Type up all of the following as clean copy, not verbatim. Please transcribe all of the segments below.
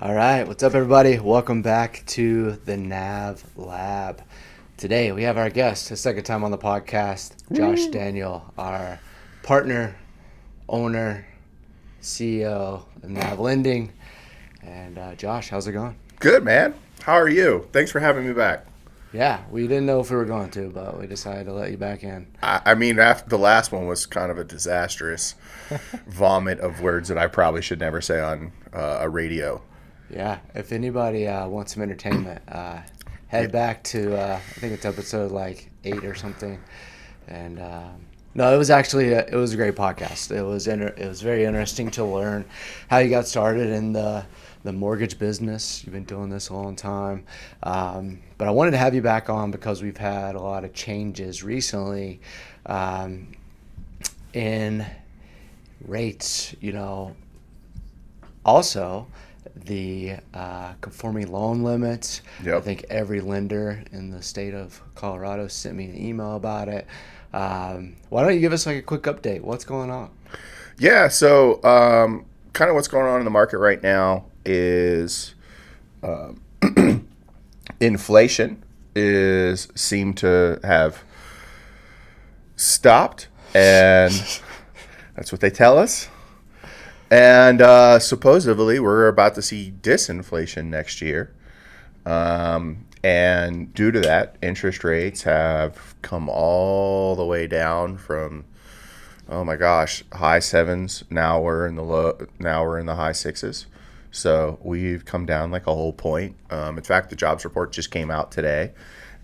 All right, what's up, everybody? Welcome back to the NAV Lab. Today we have our guest, his second time on the podcast, Josh Daniel, our partner, owner, CEO of NAV Lending. And Josh, how's it going? Good, man. How are you? Thanks for having me back. Yeah, we didn't know if we were going to, but we decided to let you back in. I mean, after the last one was kind of a disastrous vomit of words that I probably should never say on a radio. Yeah, if anybody wants some entertainment, head back to, I think it's episode like 8 or something. And no, it was actually, it was a great podcast. It was very interesting to learn how you got started in the mortgage business. You've been doing this a long time. But I wanted to have you back on because we've had a lot of changes recently in rates, also the conforming loan limits. Yep. I think every lender in the state of Colorado sent me an email about it. Why don't you give us like a quick update? What's going on? Yeah, so kind of what's going on in the market right now is inflation seemed to have stopped, and that's what they tell us. And supposedly we're about to see disinflation next year. And due to that, interest rates have come all the way down from, oh my gosh, high sevens. Now we're in the high sixes. So we've come down like a whole point. In fact, the jobs report just came out today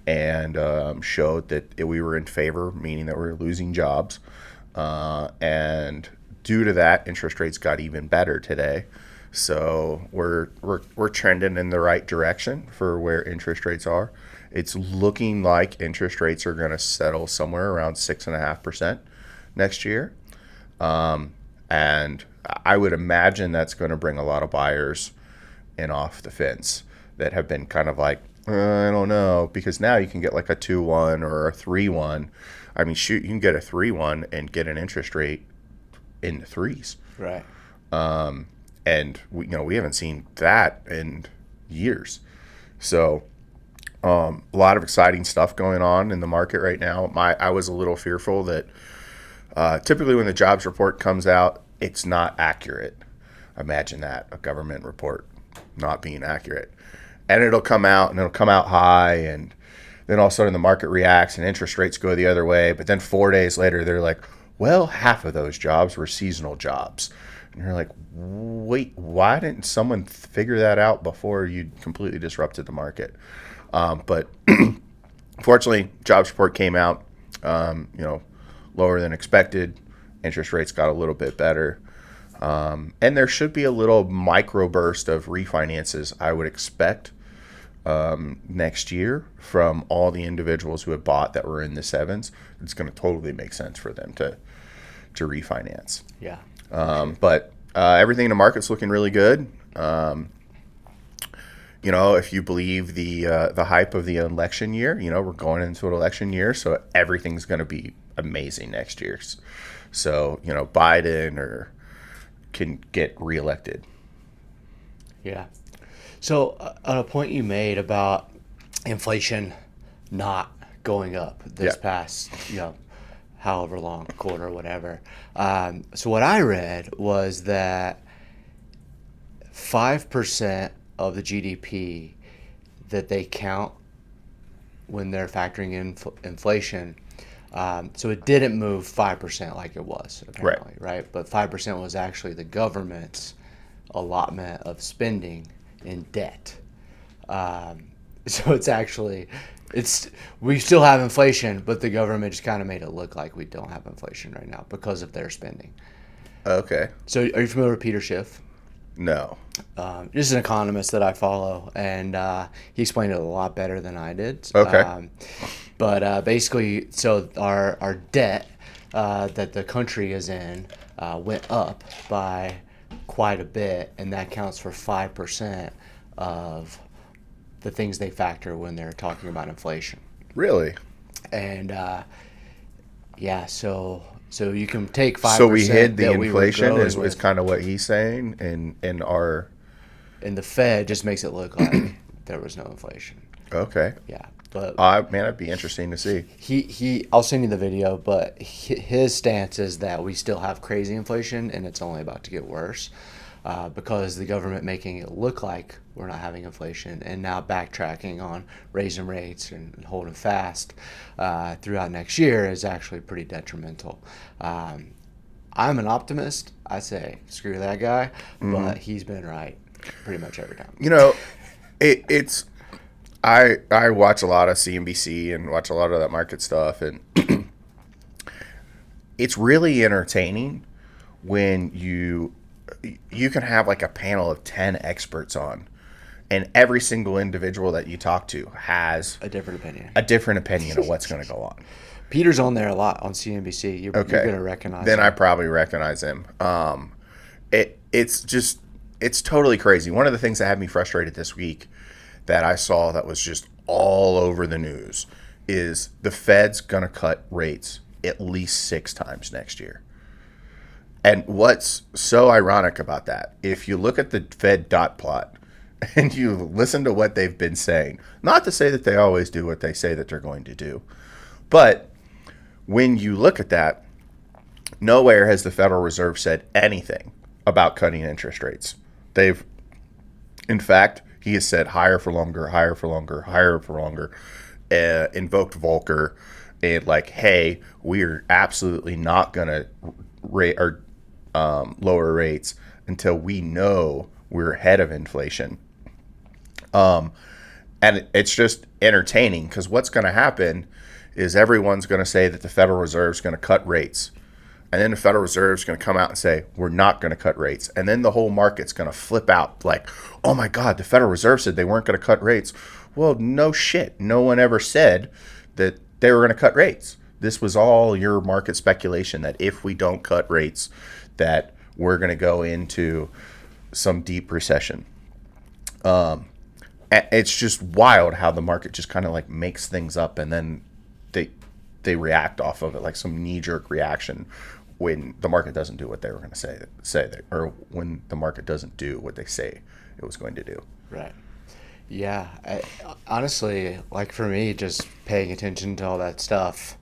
and showed that we were in favor, meaning that we were losing jobs. And due to that, interest rates got even better today. So we're trending in the right direction for where interest rates are. It's looking like interest rates are going to settle somewhere around 6.5% next year. And I would imagine that's going to bring a lot of buyers in off the fence that have been kind of like, I don't know, because now you can get like a 2-1 or a 3-1. I mean, shoot, you can get a 3-1 and get an interest rate in the threes. Right. And we haven't seen that in years. So a lot of exciting stuff going on in the market right now. I was a little fearful that typically when the jobs report comes out, it's not accurate. Imagine that, a government report not being accurate. And it'll come out high, and then all of a sudden the market reacts and interest rates go the other way. But then 4 days later, they're like, well, half of those jobs were seasonal jobs. And you're like, wait, why didn't someone figure that out before you completely disrupted the market? But fortunately, jobs report came out, lower than expected. Interest rates got a little bit better. And there should be a little micro burst of refinances, I would expect, next year from all the individuals who have bought that were in the sevens. It's going to totally make sense for them to refinance. Yeah. But everything in the market's looking really good. If you believe the hype of the election year, we're going into an election year, so everything's going to be amazing next year. So, Biden can get reelected. Yeah. So on a point you made about inflation not going up this past, however long, quarter or whatever. So what I read was that 5% of the GDP that they count when they're factoring in inflation. So it didn't move 5% like it was, apparently, right? But 5% was actually the government's allotment of spending in debt. So it's actually, we still have inflation, but the government just kind of made it look like we don't have inflation right now because of their spending. Okay. So are you familiar with Peter Schiff? No. This is an economist that I follow, and he explained it a lot better than I did. Okay. But basically, so our debt that the country is in went up by quite a bit, and that counts for 5% of the things they factor when they're talking about inflation. Really? And so you can take 5%. So we hid the that inflation we is kind of what he's saying in our And the Fed just makes it look like there was no inflation. Okay. Yeah. But man, it'd be interesting to see. I'll send you the video, but his stance is that we still have crazy inflation and it's only about to get worse because the government making it look like we're not having inflation and now backtracking on raising rates and holding fast throughout next year is actually pretty detrimental. I'm an optimist. I say screw that guy, but he's been right pretty much every time. You know, it's. I watch a lot of CNBC and watch a lot of that market stuff, and it's really entertaining when you can have like a panel of 10 experts on, and every single individual that you talk to has A different opinion. Of what's going to go on. Peter's on there a lot on CNBC. You're going to recognize Then him. I probably recognize him. It's totally crazy. One of the things that had me frustrated this week that I saw that was just all over the news is the Fed's going to cut rates at least 6 times next year. And what's so ironic about that, if you look at the Fed dot plot and you listen to what they've been saying, not to say that they always do what they say that they're going to do, but when you look at that, nowhere has the Federal Reserve said anything about cutting interest rates. In fact, he has said higher for longer, higher for longer, higher for longer, invoked Volcker, and like, hey, we're absolutely not going to lower rates until we know we're ahead of inflation. And it's just entertaining because what's going to happen is everyone's going to say that the Federal Reserve is going to cut rates. And then the Federal Reserve is going to come out and say, we're not going to cut rates. And then the whole market's going to flip out like, oh my God, the Federal Reserve said they weren't going to cut rates. Well, no shit. No one ever said that they were going to cut rates. This was all your market speculation that if we don't cut rates, that we're going to go into some deep recession. It's just wild how the market just kind of like makes things up and then they react off of it like some knee-jerk reaction when the market doesn't do what they were going to say or when the market doesn't do what they say it was going to do. Right. Yeah. Honestly, like for me, just paying attention to all that stuff,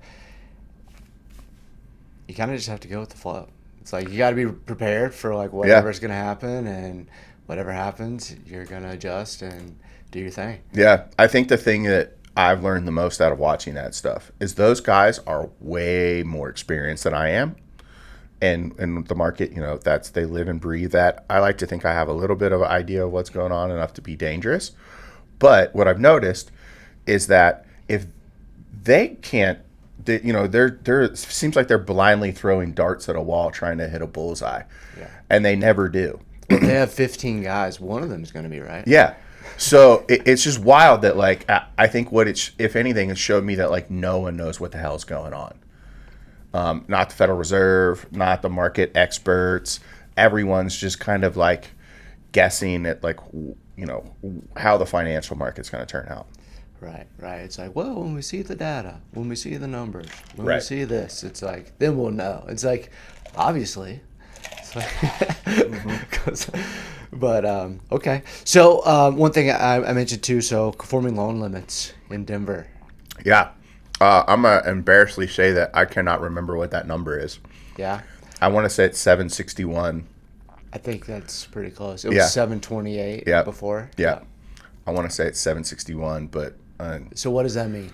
you kind of just have to go with the flow. It's like you got to be prepared for like whatever's going to happen, and whatever happens, you're going to adjust and do your thing. Yeah. I think the thing that I've learned the most out of watching that stuff is those guys are way more experienced than I am. And in the market, they live and breathe that. I like to think I have a little bit of an idea of what's going on enough to be dangerous. But what I've noticed is that if they can't, it seems like they're blindly throwing darts at a wall trying to hit a bullseye. Yeah. And they never do. Well, they have 15 guys. One of them is going to be right. Yeah. So it's just wild that like I think if anything, it showed me that like no one knows what the hell is going on. Not the Federal Reserve, not the market experts. Everyone's just kind of like guessing at like how the financial market's going to turn out. Right. It's like, well, when we see the data, when we see the numbers, when right. we see this, it's like then we'll know. It's like obviously. It's like But, okay. So, one thing I mentioned too, so conforming loan limits in Denver. Yeah. I'm going to embarrassingly say that I cannot remember what that number is. Yeah. I want to say it's 761. I think that's pretty close. It was 728 before. Yeah. I want to say it's 761, but. So what does that mean?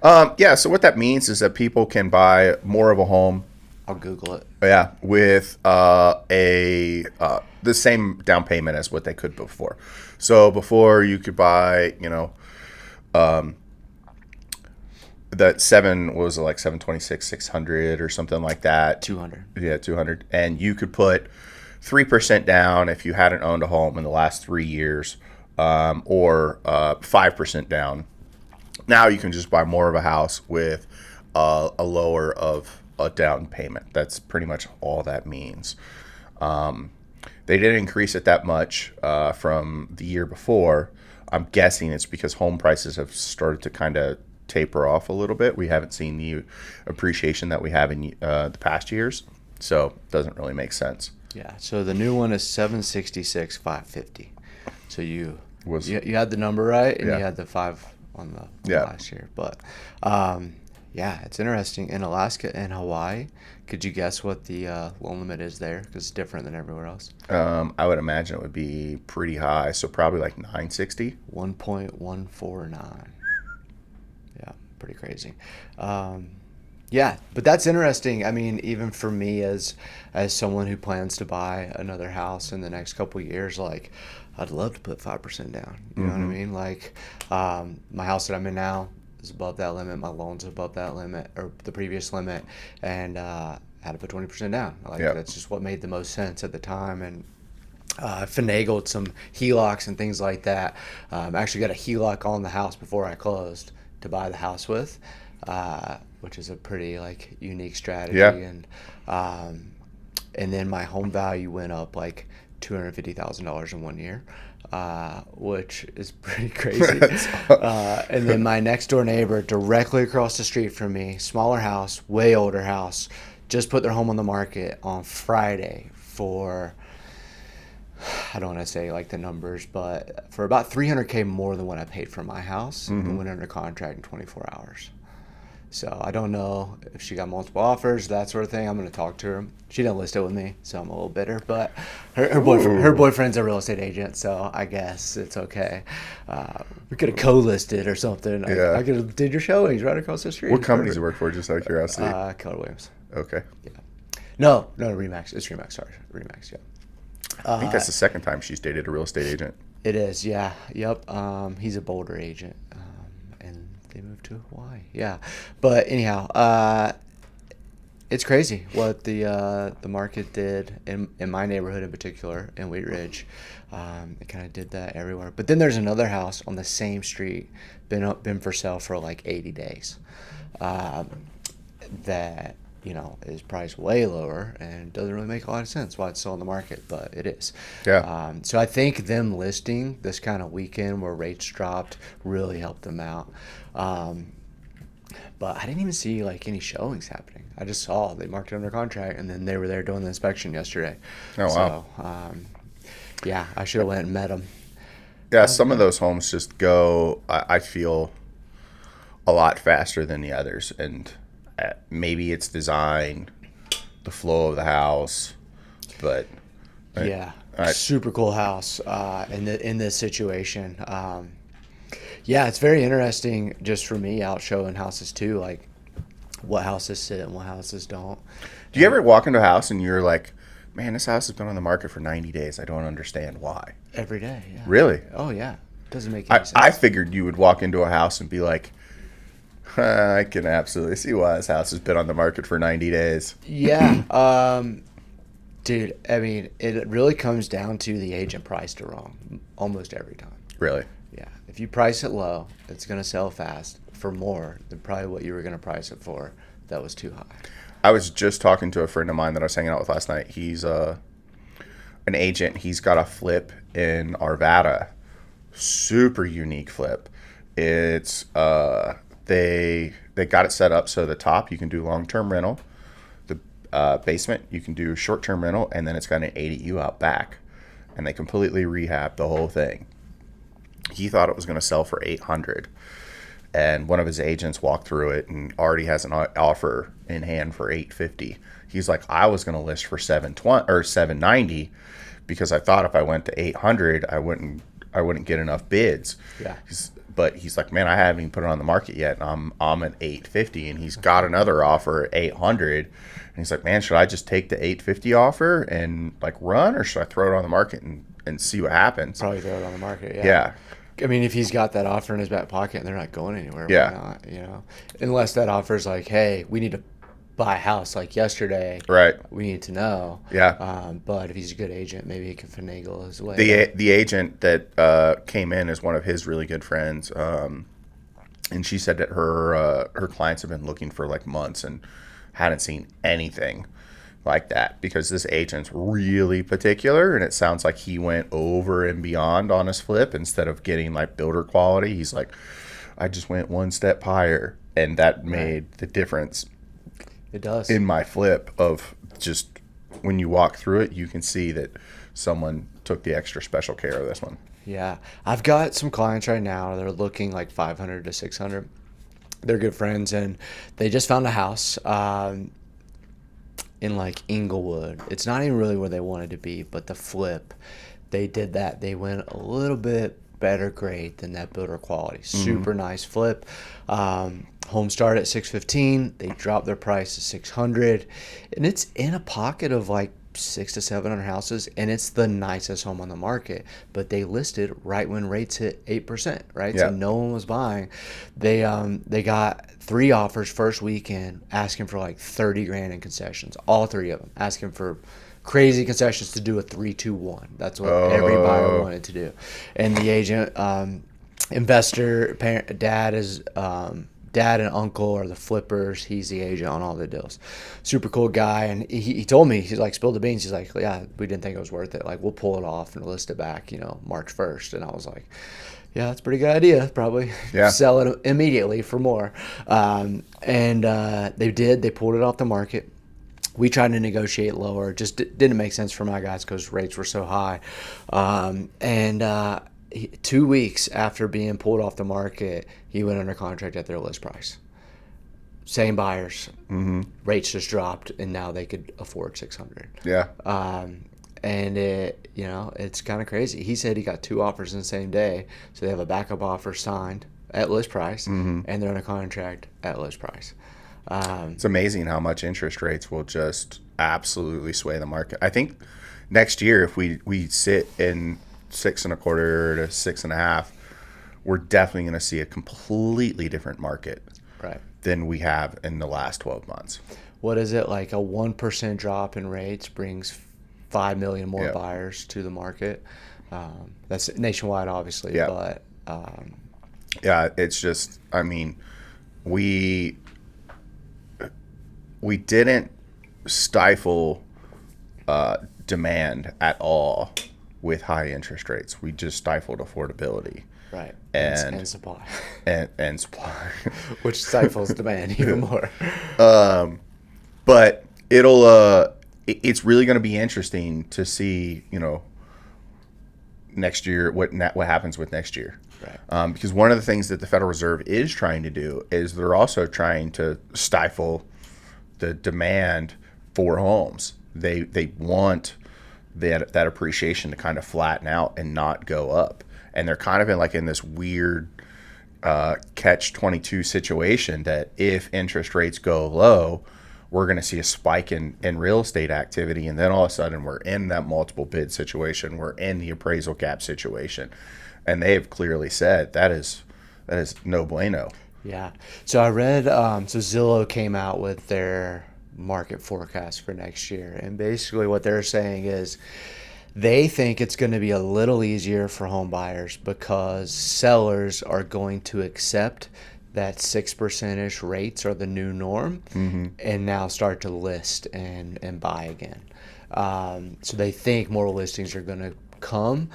So what that means is that people can buy more of a home. I'll Google it. Yeah, with the same down payment as what they could before. So before you could buy, that 7 was like 726, 600 or something like that. 200. Yeah, 200. And you could put 3% down if you hadn't owned a home in the last 3 years, or 5% down. Now you can just buy more of a house with a lower of a down payment. That's pretty much all that means. They didn't increase it that much from the year before. I'm guessing it's because home prices have started to kind of taper off a little bit. We haven't seen the appreciation that we have in the past years, so it doesn't really make sense. Yeah, so the new one is 766,550. So you had the number right, and you had the 5 on the last year. But yeah, it's interesting. In Alaska and Hawaii, could you guess what the loan limit is there? Because it's different than everywhere else. I would imagine it would be pretty high, so probably like 960. 1.149. Yeah, pretty crazy. Yeah, but that's interesting. I mean, even for me as someone who plans to buy another house in the next couple of years, like, I'd love to put 5% down. You know what I mean? Like, my house that I'm in now is above that limit. My loan's above that limit, or the previous limit, and I had to put 20% down. Like, that's just what made the most sense at the time, and I finagled some HELOCs and things like that. I actually got a HELOC on the house before I closed to buy the house with, which is a pretty like unique strategy. And then my home value went up like $250,000 in 1 year, which is pretty crazy. And then my next door neighbor directly across the street from me, smaller house, way older house, just put their home on the market on Friday for, I don't want to say like the numbers, but for about $300K more than what I paid for my house, and went under contract in 24 hours. So I don't know if she got multiple offers, that sort of thing. I'm going to talk to her. She didn't list it with me, so I'm a little bitter. But her boyfriend's a real estate agent, so I guess it's okay. We could have co-listed or something. Yeah. I could have did your showings right across the street. What company does he work for, just out of curiosity? Keller Williams. Okay. Yeah. No, Remax. It's Remax, sorry. Remax, yeah. I think that's the second time she's dated a real estate agent. It is, yeah. Yep. He's a Boulder agent. And they moved to Hawaii. Yeah. But anyhow, it's crazy what the market did in my neighborhood in particular, in Wheat Ridge. It kind of did that everywhere. But then there's another house on the same street, been for sale for like 80 days. That, you know, is priced way lower and doesn't really make a lot of sense why it's still on the market, but it is. Yeah. So I think them listing this kind of weekend where rates dropped really helped them out. But I didn't even see like any showings happening. I just saw they marked it under contract, and then they were there doing the inspection yesterday. Oh, wow. So, yeah, I should have went and met them. Yeah, some of those homes just go, I feel, a lot faster than the others, and maybe it's design, the flow of the house, but yeah, super cool house in this situation. Yeah, it's very interesting just for me out showing houses too, like what houses sit and what houses don't. Do you ever walk into a house and you're like, man, this house has been on the market for 90 days. I don't understand why. Every day, yeah. Really? Oh, yeah. Doesn't make any sense. I figured you would walk into a house and be like, I can absolutely see why this house has been on the market for 90 days. Yeah. Dude, I mean, it really comes down to the agent priced it wrong almost every time. Really? Yeah. If you price it low, it's going to sell fast for more than probably what you were going to price it for. That was too high. I was just talking to a friend of mine that I was hanging out with last night. He's an agent. He's got a flip in Arvada. Super unique flip. It's they got it set up so the top you can do long-term rental, the basement you can do short-term rental, and then it's got an ADU out back, and they completely rehabbed the whole thing. He thought it was going to sell for $800, and one of his agents walked through it and already has an offer in hand for $850. He's like, I was going to list for $720 or $790 because I thought if I went to $800 I wouldn't get enough bids. Yeah. But he's like, man, I haven't even put it on the market yet. And I'm at $850, and he's got another offer at $800. And he's like, man, should I just take the $850 offer and like run, or should I throw it on the market and see what happens? Probably throw it on the market. Yeah. Yeah. I mean, if he's got that offer in his back pocket and they're not going anywhere, Yeah. why not? You know, unless that offer is like, hey, we need to buy a house like yesterday. Right. We need to know. Yeah. But if he's a good agent, maybe he can finagle his way. The agent that came in is one of his really good friends, and she said that her clients have been looking for like months and hadn't seen anything like that because this agent's really particular, and it sounds like he went over and beyond on his flip. Instead of getting like builder quality, he's like, I just went one step higher, and that made the difference. It does. In my flip of just when you walk through it, you can see that someone took the extra special care of this one. Yeah. I've got some clients right now. They're looking like 500 to 600. They're good friends, and they just found a house in like Inglewood. It's not even really where they wanted to be, but the flip, they did that. They went a little bit better grade than that builder quality. Super nice flip. Home start at 615. They dropped their price to 600, and it's in a pocket of like 600 to 700 houses, and it's the nicest home on the market. But they listed right when rates hit 8%, right? Yeah. So no one was buying. They got 3 offers first weekend, asking for like 30 grand in concessions. All 3 of them asking for crazy concessions to do a 3-2-1. That's what every buyer wanted to do. And the agent, investor, parent, dad and uncle are the flippers. He's the agent on all the deals. Super cool guy. And he told me, he's like, spilled the beans. He's like, yeah, we didn't think it was worth it. Like, we'll pull it off and list it back, March 1st. And I was like, yeah, that's a pretty good idea. Probably sell it immediately for more. And they did. They pulled it off the market. We tried to negotiate lower. Just didn't make sense for my guys because rates were so high. 2 weeks after being pulled off the market, he went under contract at their list price. Same buyers. Rates just dropped, and now they could afford 600. Yeah. And it's kind of crazy. He said he got 2 offers in the same day, so they have a backup offer signed at list price, and they're under contract at list price. It's amazing how much interest rates will just absolutely sway the market. I think next year, if we sit in 6.25 to 6.5, we're definitely going to see a completely different market than we have in the last 12 months. What is it, like a 1% drop in rates brings 5 million more buyers to the market? That's nationwide, obviously, but it's just, I mean, we didn't stifle demand at all with high interest rates. We just stifled affordability. Right. And supply. And supply. Which stifles demand even more. But it's really going to be interesting to see, next year, what happens with next year. Right. Because one of the things that the Federal Reserve is trying to do is they're also trying to stifle the demand for homes. They want that appreciation to kind of flatten out and not go up. And they're kind of in this weird catch-22 situation that if interest rates go low, we're going to see a spike in real estate activity. And then all of a sudden we're in that multiple bid situation. We're in the appraisal gap situation. And they have clearly said that is no bueno. Yeah. So I read, so Zillow came out with their market forecast for next year. And basically what they're saying is they think it's going to be a little easier for home buyers because sellers are going to accept that 6%-ish rates are the new norm and now start to list and buy again. So they think more listings are going to come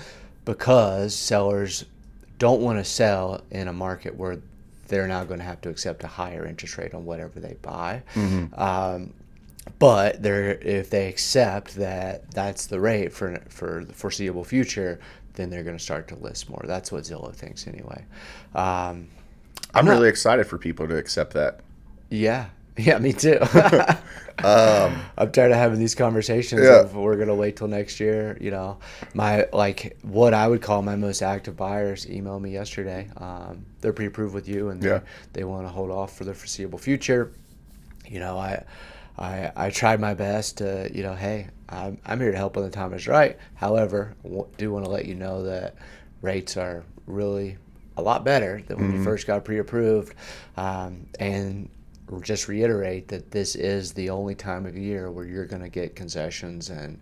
because sellers don't want to sell in a market where they're now going to have to accept a higher interest rate on whatever they buy. But if they accept that that's the rate for the foreseeable future, then they're going to start to list more. That's what Zillow thinks anyway. I'm really excited for people to accept that. Yeah, me too. I'm tired of having these conversations of we're going to wait till next year. What I would call my most active buyers emailed me yesterday. They're pre-approved with you, and they want to hold off for the foreseeable future. I tried my best to, hey, I'm here to help when the time is right. However, I do want to let you know that rates are really a lot better than when you first got pre-approved. And just reiterate that this is the only time of year where you're going to get concessions and,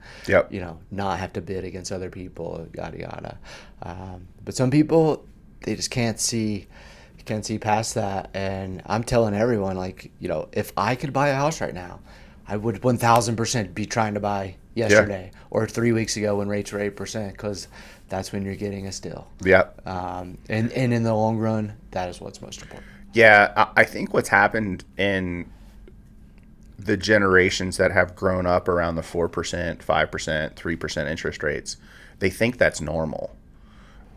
not have to bid against other people, yada, yada. But some people, they just can't see past that. And I'm telling everyone, if I could buy a house right now, I would 1,000% be trying to buy yesterday or 3 weeks ago when rates were 8%, because that's when you're getting a steal. Yeah. And in the long run, that is what's most important. Yeah, I think what's happened in the generations that have grown up around the 4%, 5%, 3% interest rates, they think that's normal.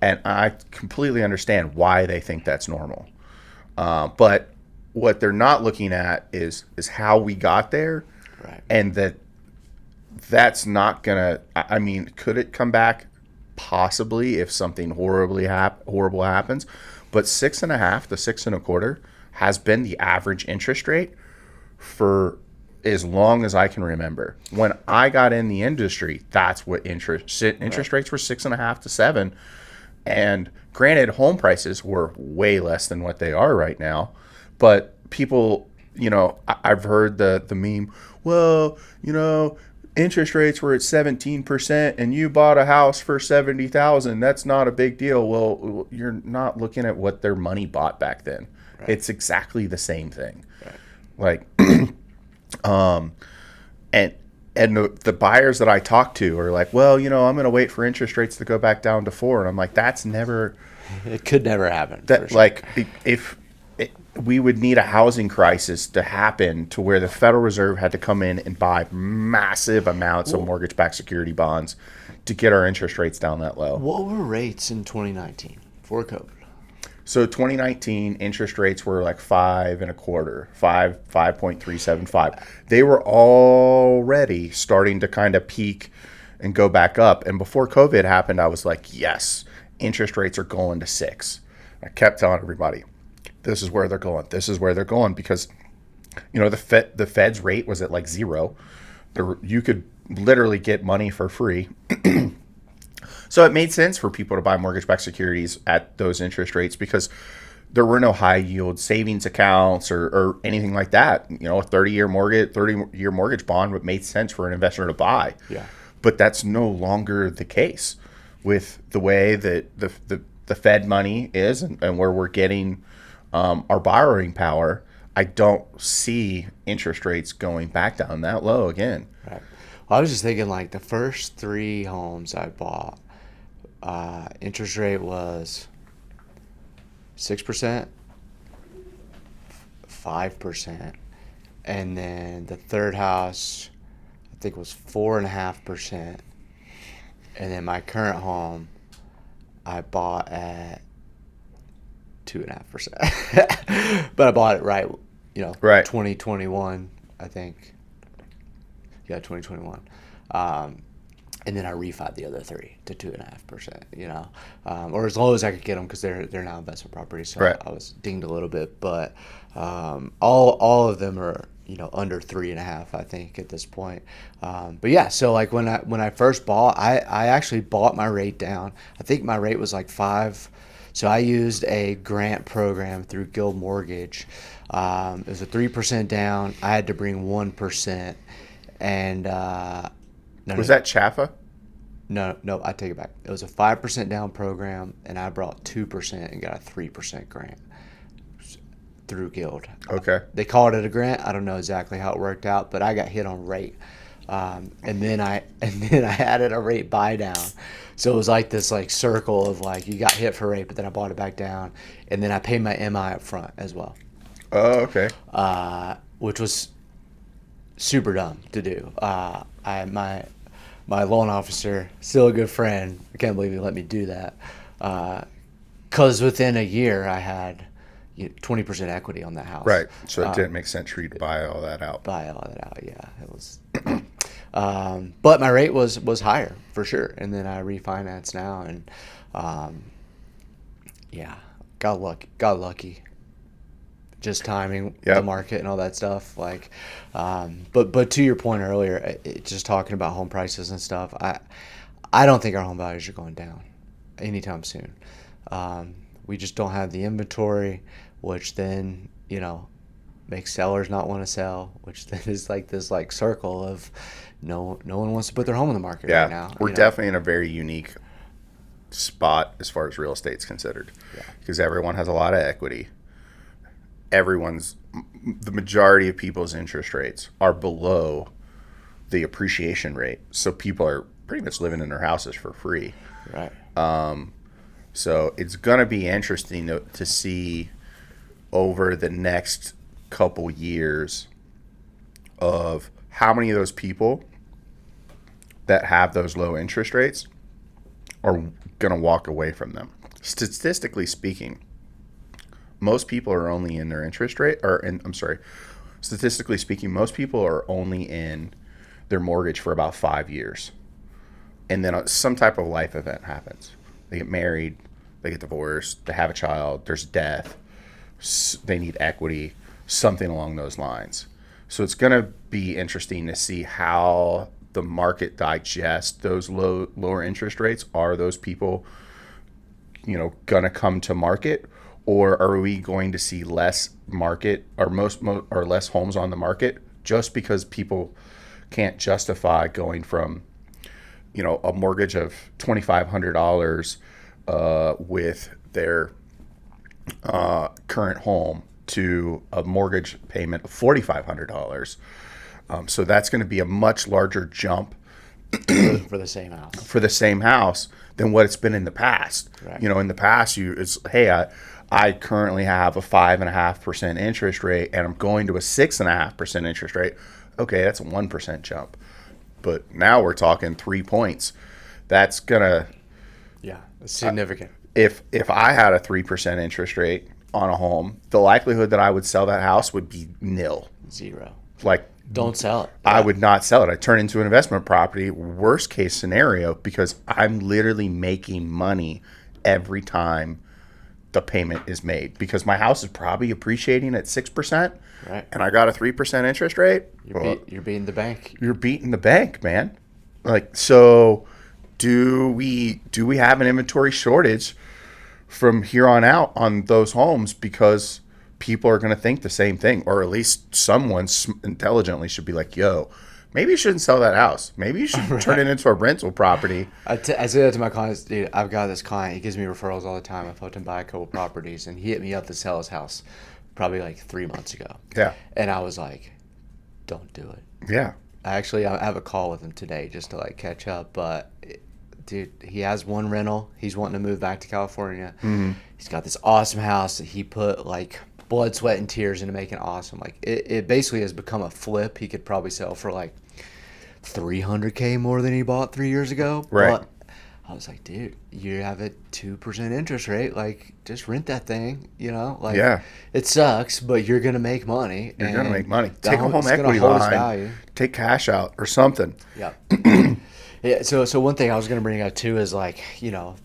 And I completely understand why they think that's normal. But what they're not looking at is how we got there, Right. and that's not gonna. I mean, could it come back? Possibly, if something horrible happens. But 6.5 to 6.25 has been the average interest rate for as long as I can remember. When I got in the industry, that's what interest rates were 6.5 to 7. And granted, home prices were way less than what they are right now. But people, I've heard the meme, well, interest rates were at 17% and you bought a house for $70,000. That's not a big deal. Well, you're not looking at what their money bought back then. Right. It's exactly the same thing. Right. Like, and the buyers that I talk to are like, well, I'm going to wait for interest rates to go back down to 4. And I'm like, it could never happen. That, sure. Like, we would need a housing crisis to happen to where the Federal Reserve had to come in and buy massive amounts of mortgage-backed security bonds to get our interest rates down that low. What were rates in 2019 before COVID? So 2019 interest rates were like 5.25, 5.375. They were already starting to kind of peak and go back up. And before COVID happened, I was like, yes, interest rates are going to 6. I kept telling everybody, this is where they're going. This is where they're going because, the Fed's rate was at like 0. You could literally get money for free. So it made sense for people to buy mortgage-backed securities at those interest rates because there were no high-yield savings accounts or anything like that. A 30-year mortgage bond made sense for an investor to buy. Yeah. But that's no longer the case with the way that the Fed money is and where we're getting our borrowing power. I don't see interest rates going back down that low again. Right. Well, I was just thinking like the first 3 homes I bought, interest rate was 6%, 5%, and then the third house I think was 4.5%, and then my current home I bought at 2.5%. But I bought it right, right. 2021, I think. Yeah, 2021. And then I refied the other 3 to 2.5%, or as low as I could get them because they're now investment properties. So right. I was dinged a little bit, but all of them are under 3.5, I think at this point. But yeah, so like when I first bought, I actually bought my rate down. I think my rate was like 5. So I used a grant program through Guild Mortgage. It was a 3% down. I had to bring 1%, and was that Chaffa? No, I take it back. It was a 5% down program, and I brought 2% and got a 3% grant through Guild. Okay. They called it a grant. I don't know exactly how it worked out, but I got hit on rate, and then I added a rate buy down. So it was like this circle of you got hit for rate, but then I bought it back down, and then I paid my MI up front as well. Oh, okay. Which was super dumb to do. My loan officer, still a good friend, I can't believe he let me do that. Because within a year I had 20% equity on that house. Right. So it didn't make sense for you to buy all that out. Yeah. It was. But my rate was higher for sure, and then I refinanced now, and got lucky. Just timing the market and all that stuff. But to your point earlier, just talking about home prices and stuff, I don't think our home values are going down anytime soon. We just don't have the inventory, which then makes sellers not want to sell, which then is this circle of no one wants to put their home on the market right now. We're definitely in a very unique spot as far as real estate's considered, because everyone has a lot of equity. The majority of people's interest rates are below the appreciation rate, so people are pretty much living in their houses for free. Right. So it's going to be interesting to see over the next couple years of how many of those people that have those low interest rates are going to walk away from them. Statistically speaking, most people are only in their interest rate, statistically speaking, most people are only in their mortgage for about 5 years. And then some type of life event happens. They get married, they get divorced, they have a child, there's death, they need equity, something along those lines. So it's going to be interesting to see how the market digests those lower interest rates. Are those people, going to come to market, or are we going to see less market or or less homes on the market just because people can't justify going from, a mortgage of $2,500 with their current home to a mortgage payment of $4,500. So that's going to be a much larger jump for the same house. For the same house than what it's been in the past. Right. In the past, I currently have a 5.5% interest rate, and I'm going to a 6.5% interest rate. Okay, that's a 1% jump. But now we're talking 3 points. That's gonna, it's significant. If I had a 3% interest rate on a home, the likelihood that I would sell that house would be nil. Zero. Like, don't sell it. I would not sell it. I turn it into an investment property. Worst case scenario, because I'm literally making money every time the payment is made, because my house is probably appreciating at 6%, right? And I got a 3% interest rate. You're beating the bank. You're beating the bank, man. Like, so do we have an inventory shortage from here on out on those homes, because people are going to think the same thing, or at least someone intelligently should be like, yo, maybe you shouldn't sell that house. Maybe you should turn it into a rental property. I say that to my clients, dude. I've got this client. He gives me referrals all the time. I've helped him buy a couple properties, and he hit me up to sell his house probably like 3 months ago. Yeah. And I was like, don't do it. Yeah. I have a call with him today just to like catch up. But, dude, he has one rental. He's wanting to move back to California. Mm-hmm. He's got this awesome house that he put like blood, sweat, and tears into making awesome. Like it basically has become a flip. He could probably sell for like $300K more than he bought 3 years ago. Right. But I was like, dude, you have a 2% interest rate. Like, just rent that thing. Like, yeah, it sucks, but you're gonna make money. You're gonna make money. Take a home equity line. Take cash out or something. Yeah. Yeah, so one thing I was going to bring up too is like,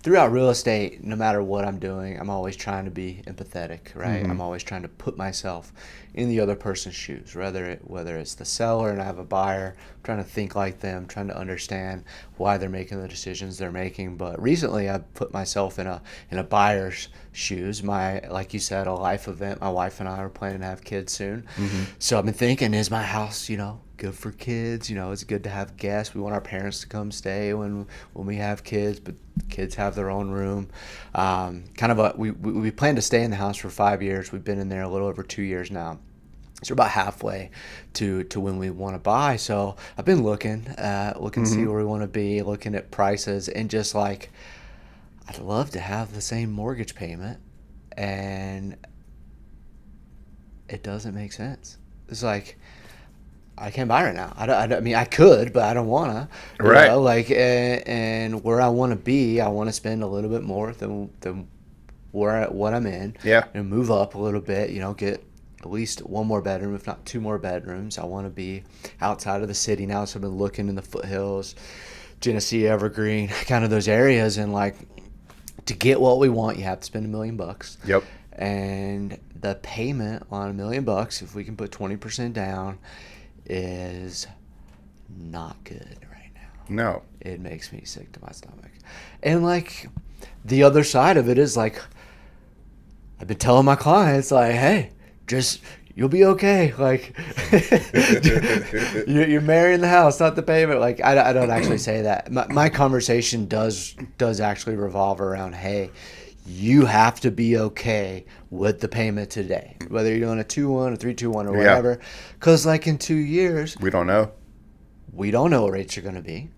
throughout real estate, no matter what I'm doing, I'm always trying to be empathetic, right? Mm-hmm. I'm always trying to put myself in the other person's shoes, whether it's the seller and I have a buyer. I'm trying to think like them, trying to understand why they're making the decisions they're making. But recently I've put myself in a buyer's shoes. Like you said, a life event. My wife and I are planning to have kids soon. Mm-hmm. So I've been thinking, is my house, good for kids? It's good to have guests. We want our parents to come stay when we have kids, but kids have their own room. We plan to stay in the house for 5 years. We've been in there a little over 2 years now. So we're about halfway to when we want to buy. So I've been looking to see where we want to be, looking at prices, and just like, I'd love to have the same mortgage payment, and it doesn't make sense. It's like, I can't buy right now. I mean, I could, but I don't want to. Right. And where I want to be, I want to spend a little bit more than what I'm in. Yeah. And move up a little bit, get at least one more bedroom, if not two more bedrooms. I want to be outside of the city now, so I've been looking in the foothills, Genesee, Evergreen, kind of those areas. And like, to get what we want, you have to spend $1 million. Yep. And the payment on $1 million, if we can put 20% down, is not good right now. No. It makes me sick to my stomach. And like, the other side of it is like, I've been telling my clients like, hey, you'll be okay. Like, you're marrying the house, not the payment. Like, I don't actually say that. My conversation does actually revolve around, hey, you have to be okay with the payment today, whether you're doing a 2-1, a 3-2-1, or whatever. Because like in 2 years, we don't know. We don't know what rates are going to be.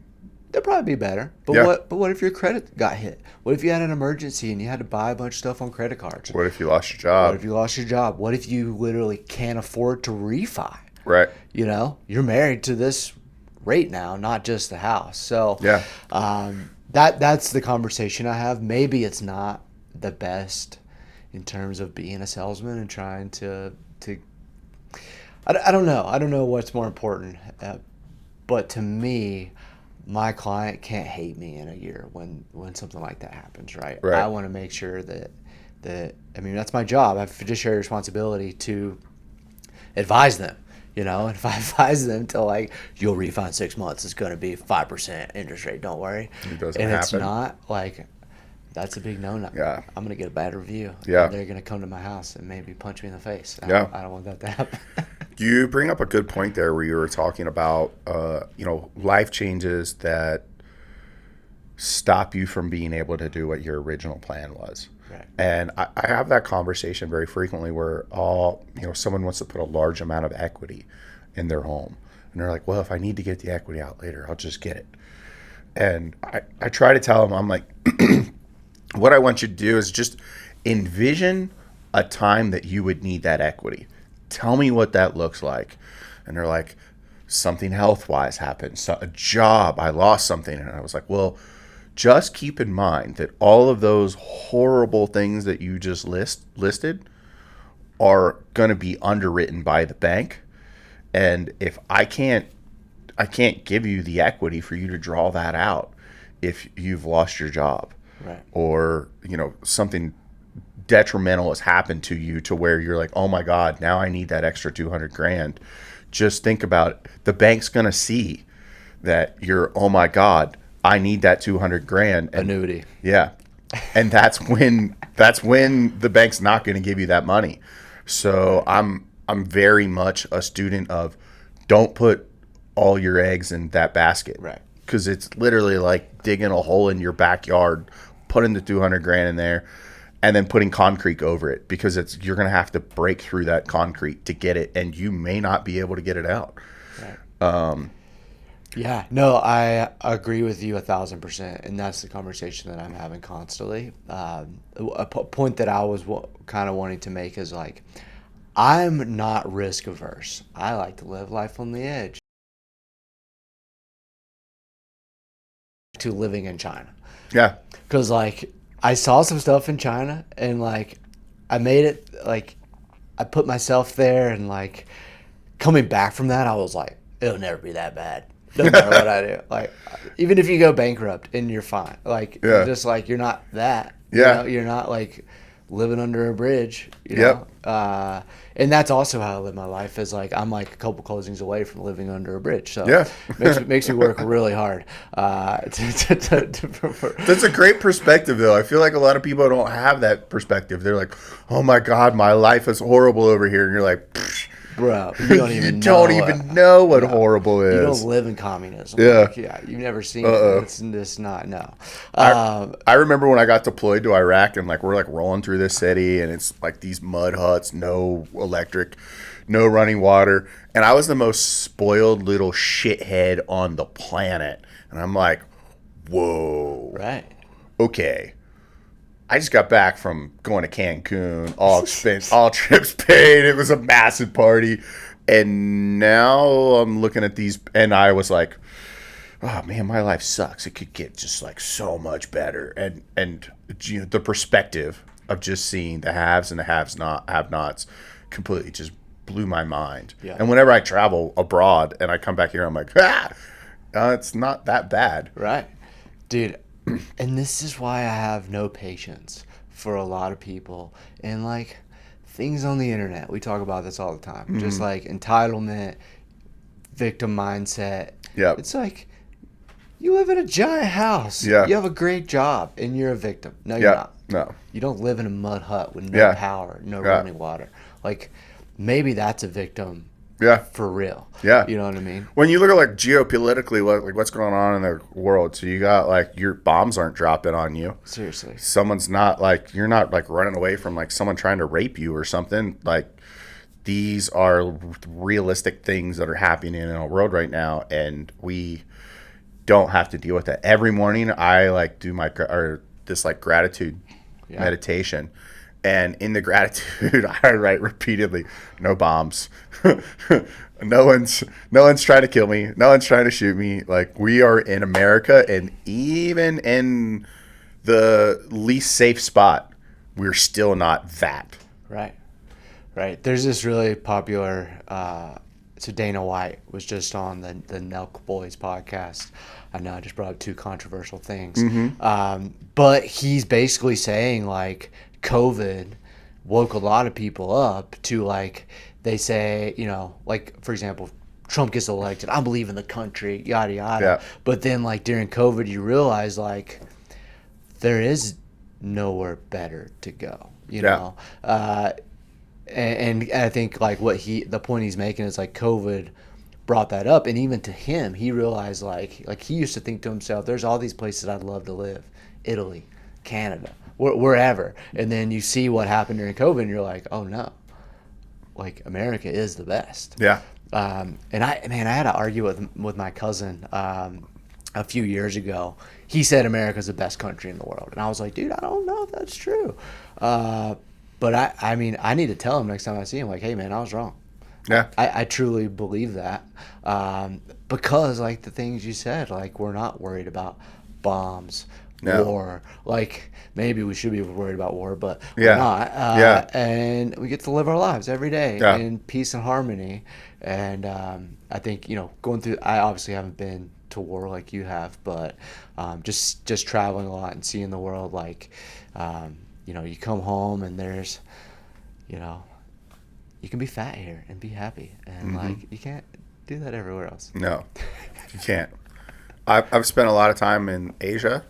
They'll probably be better. But what if your credit got hit? What if you had an emergency and you had to buy a bunch of stuff on credit cards? What if you lost your job? What if you literally can't afford to refi? Right. You're married to this rate now, not just the house. So, that's the conversation I have. Maybe it's not the best in terms of being a salesman and trying to I don't know. I don't know what's more important. But to me, my client can't hate me in a year when something like that happens, right? Right. I want to make sure that I mean, that's my job. I have fiduciary responsibility to advise them, and if I advise them to like, you'll refi in 6 months, it's going to be 5% interest rate, don't worry. It doesn't and happen. It's not like, that's a big no-no. Yeah. I'm going to get a bad review. Yeah. And they're going to come to my house and maybe punch me in the face. I don't want that to happen. You bring up a good point there where you were talking about, life changes that stop you from being able to do what your original plan was. Right. And I have that conversation very frequently where someone wants to put a large amount of equity in their home. And they're like, well, if I need to get the equity out later, I'll just get it. And I try to tell them, I'm like, what I want you to do is just envision a time that you would need that equity. Tell me what that looks like. And they're like, something health-wise happened. So a job, I lost something. And I was like, well, just keep in mind that all of those horrible things that you just listed are going to be underwritten by the bank. And if I can't give you the equity for you to draw that out if you've lost your job. Right. Or, something detrimental has happened to you to where you're like, oh my God, now I need that extra $200,000. Just think about it. The bank's going to see that you're, oh my God, I need that $200,000. Annuity. Yeah. And that's when the bank's not going to give you that money. So I'm very much a student of don't put all your eggs in that basket. Right. Because it's literally like digging a hole in your backyard, putting the $200,000 in there, and then putting concrete over it, because you're going to have to break through that concrete to get it, and you may not be able to get it out. Right. Yeah, no, I agree with you 1,000%, and that's the conversation that I'm having constantly. A point that I was kind of wanting to make is like, I'm not risk averse. I like to live life on the edge. To living in China. Yeah. Because like I saw some stuff in China and like I made it, like I put myself there, and like coming back from that, I was like, it'll never be that bad. No matter what I do. Like even if you go bankrupt and you're fine. Like just like you're not that. Yeah. You're not like living under a bridge. You know? And that's also how I live my life, is like I'm like a couple closings away from living under a bridge. So makes me work really hard. That's a great perspective, though. I feel like a lot of people don't have that perspective. They're like, oh my God, my life is horrible over here. And you're like, bro, you don't even know what horrible is. You don't live in communism. Yeah. Like, you've never seen it. It's just not, no. I remember when I got deployed to Iraq, and like we're like rolling through this city, and it's like these mud huts, no electric, no running water. And I was the most spoiled little shithead on the planet. And I'm like, whoa. Right. Okay. I just got back from going to Cancun, all trips paid. It was a massive party. And now I'm looking at these, and I was like, oh man, my life sucks. It could get just like so much better. And the perspective of just seeing the haves and the have-nots completely just blew my mind. Yeah. And whenever I travel abroad and I come back here, I'm like, it's not that bad. Right. Dude, and this is why I have no patience for a lot of people and like things on the internet. We talk about this all the time. Mm-hmm. Just like entitlement, victim mindset. Yeah. It's like you live in a giant house. Yeah. You have a great job and you're a victim. No, you're not. No. You don't live in a mud hut with no power, no running water. Like maybe that's a victim. Yeah. For real. Yeah. You know what I mean? When you look at like geopolitically, what's going on in the world, so you got like your bombs aren't dropping on you. Seriously. Someone's not like, you're not like running away from like someone trying to rape you or something. Like these are realistic things that are happening in our world right now, and we don't have to deal with that. Every morning I like do this like gratitude meditation. And in the gratitude, I write repeatedly, no bombs. No one's trying to kill me. No one's trying to shoot me. Like, we are in America, and even in the least safe spot, we're still not that. Right. There's this really popular, so Dana White was just on the Nelk Boys podcast. I know I just brought up two controversial things. But he's basically saying, like, COVID woke a lot of people up to, like, they say, you know, like, for example, Trump gets elected, I believe in the country, yada, yada. Yeah. But then, like, during COVID, you realize, like, there is nowhere better to go, you know? And I think, like, the point he's making is, like, COVID brought that up. And even to him, he realized, like he used to think to himself, there's all these places I'd love to live. Italy, Canada, wherever. And then you see what happened during COVID, and you're like, oh no, like, America is the best. Yeah. And I had to argue with my cousin a few years ago. He said America's the best country in the world, and I was like, dude, I don't know if that's true. But I mean, I need to tell him next time I see him, like, hey man, I was wrong. Yeah. I truly believe that, because, like, the things you said, like, we're not worried about bombs, war. Like, maybe we should be worried about war, but we're not. And we get to live our lives every day in peace and harmony. And I think, you know, going through, I obviously haven't been to war like you have, but just traveling a lot and seeing the world, like, you know, you come home and there's, you know, you can be fat here and be happy, and like, you can't do that everywhere else. No, you can't. I've spent a lot of time in Asia,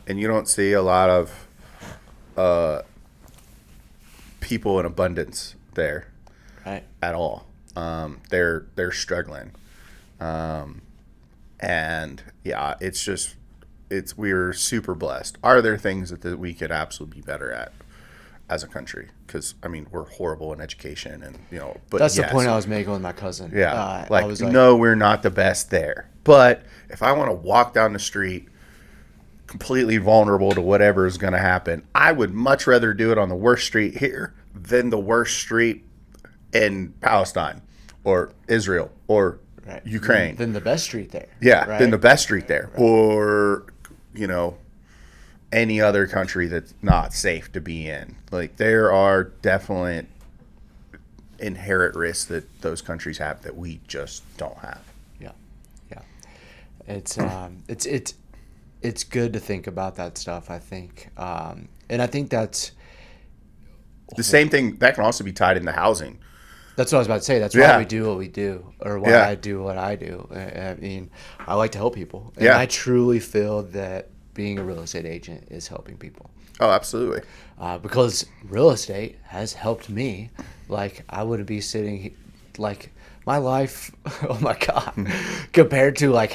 and you don't see a lot of people in abundance there, right? At all. They're struggling, and yeah, we're super blessed. Are there things that we could absolutely be better at as a country? Because, I mean, we're horrible in education, and, you know, but that's the point I was making with my cousin. Yeah, no, we're not the best there. But if I want to walk down the street completely vulnerable to whatever is going to happen, I would much rather do it on the worst street here than the worst street in Palestine or Israel or Ukraine. Than the best street there. Yeah, than the best street there. Right. Or, you know, any other country that's not safe to be in. Like, there are definite inherent risks that those countries have that we just don't have. Yeah. It's good to think about that stuff, I think. And I think that's the same thing that can also be tied into housing. That's what I was about to say. That's why we do what we do, or why I do what I do. I mean, I like to help people. And I truly feel that being a real estate agent is helping people. Oh, absolutely. Because real estate has helped me. Like, I wouldn't be sitting, like, my life, oh my God, compared to, like,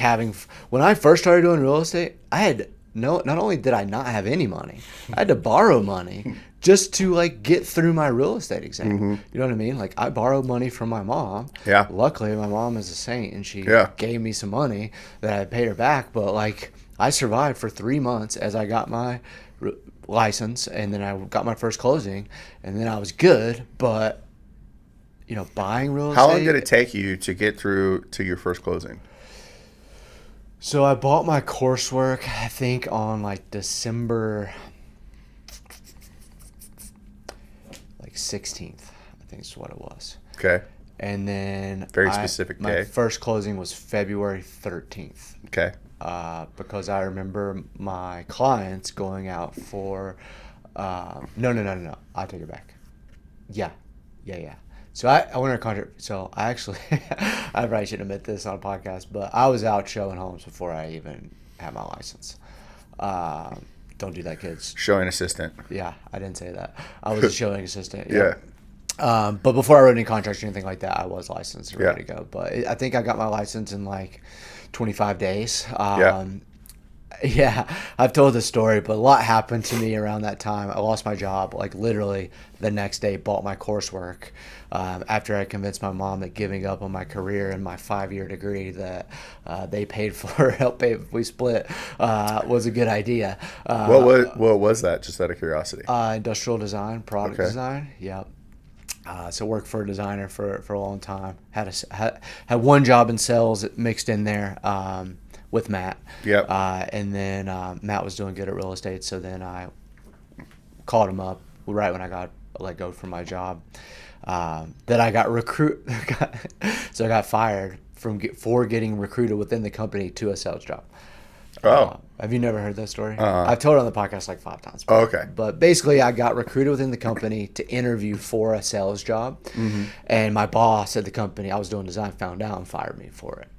when I first started doing real estate, I had not only did I not have any money, I had to borrow money just to, like, get through my real estate exam. You know what I mean? Like, I borrowed money from my mom. Yeah. Luckily, my mom is a saint, and she gave me some money that I paid her back. But, like, I survived for 3 months as I got my license, and then I got my first closing, and then I was good. But, you know, buying real estate. How long did it take you to get through to your first closing? So I bought my coursework, I think, on, like, December 16th, I think is what it was. Okay. And then very specific day. My first closing was February 13th. Okay. Because I remember my clients going out for no. I take it back. Yeah. So I went on a contract. So I actually, I probably shouldn't admit this on a podcast, but I was out showing homes before I even had my license. Don't do that, kids. Showing assistant. Yeah, I didn't say that. I was a showing assistant. Yeah. But before I wrote any contracts or anything like that, I was licensed and ready to go. But I think I got my license in like 25 days. Yeah, I've told this story, but a lot happened to me around that time. I lost my job, like literally the next day, bought my coursework after I convinced my mom that giving up on my career and my 5-year degree that they paid for, helped pay if we split, was a good idea. What was that? Just out of curiosity. Industrial design, product design. Yep. So worked for a designer for a long time. Had one job in sales mixed in there. With Matt. Yep. And then Matt was doing good at real estate, so then I called him up right when I got let go from my job. That I got so I got fired for getting recruited within the company to a sales job. Have you never heard that story? I've told it on the podcast like 5 times. Okay. But basically, I got recruited within the company to interview for a sales job, and my boss at the company I was doing design found out and fired me for it.